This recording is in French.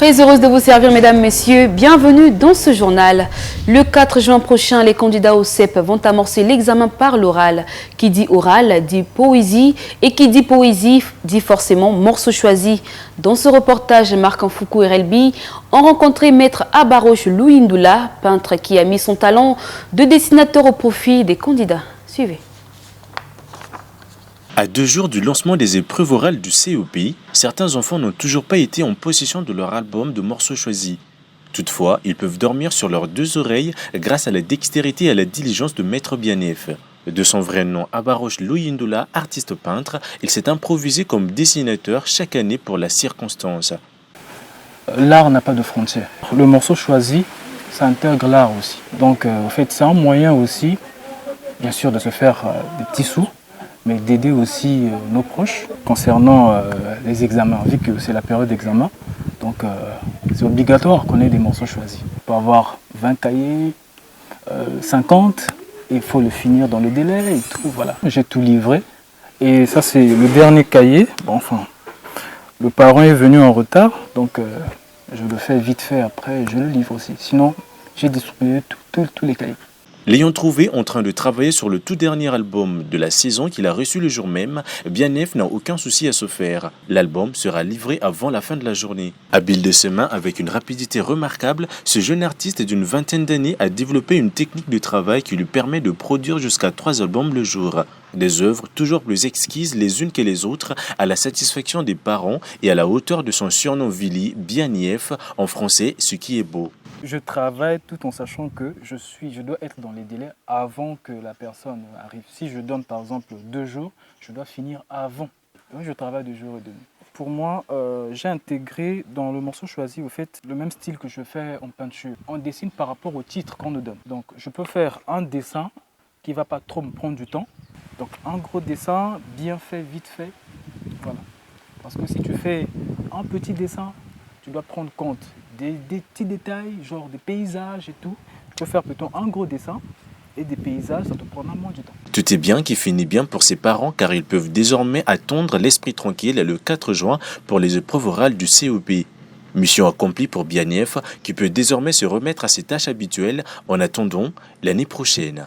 Très heureuse de vous servir, mesdames, messieurs. Bienvenue dans ce journal. Le 4 juin prochain, les candidats au CEP vont amorcer l'examen par l'oral. Qui dit oral dit poésie et qui dit poésie dit forcément morceau choisi. Dans ce reportage, Marc Nfoukou et Relbi ont rencontré Maître Abaroche Louindoula, peintre qui a mis son talent de dessinateur au profit des candidats. Suivez. À 2 jours du lancement des épreuves orales du COP, certains enfants n'ont toujours pas été en possession de leur album de morceaux choisis. Toutefois, ils peuvent dormir sur leurs 2 oreilles grâce à la dextérité et à la diligence de Maître Bianef. De son vrai nom Abaroche Louindoula, artiste peintre, il s'est improvisé comme dessinateur chaque année pour la circonstance. L'art n'a pas de frontières. Le morceau choisi, ça intègre l'art aussi. Donc en fait, c'est un moyen aussi, bien sûr, de se faire des petits sous, mais d'aider aussi nos proches concernant les examens, vu que c'est la période d'examen. Donc c'est obligatoire qu'on ait des morceaux choisis. On peut avoir 20 cahiers, 50, il faut le finir dans le délai et tout, voilà. J'ai tout livré et ça c'est le dernier cahier. Bon, enfin, le parent est venu en retard, donc je le fais vite fait après, je le livre aussi. Sinon, j'ai distribué tous les cahiers. L'ayant trouvé en train de travailler sur le tout dernier album de la saison qu'il a reçu le jour même, Bianef n'a aucun souci à se faire. L'album sera livré avant la fin de la journée. Habile de ses mains avec une rapidité remarquable, ce jeune artiste d'une vingtaine d'années a développé une technique de travail qui lui permet de produire jusqu'à 3 albums le jour. Des œuvres toujours plus exquises les unes que les autres, à la satisfaction des parents et à la hauteur de son surnom Vili, Bianef, en français, ce qui est beau. Je travaille tout en sachant que je dois être dans les délais avant que la personne arrive. Si je donne par exemple 2 jours, je dois finir avant. Donc je travaille 2 jours et demi. Pour moi, j'ai intégré dans le morceau choisi au fait le même style que je fais en peinture. On dessine par rapport au titre qu'on nous donne. Donc je peux faire un dessin qui ne va pas trop me prendre du temps. Donc un gros dessin, bien fait, vite fait. Voilà. Parce que si tu fais un petit dessin, tu dois prendre compte des petits détails, genre des paysages et tout. Tu peux faire plutôt un gros dessin et des paysages, ça te prendra moins du temps. Tout est bien qui finit bien pour ses parents car ils peuvent désormais attendre l'esprit tranquille le 4 juin pour les épreuves orales du COP. Mission accomplie pour Bianef qui peut désormais se remettre à ses tâches habituelles en attendant l'année prochaine.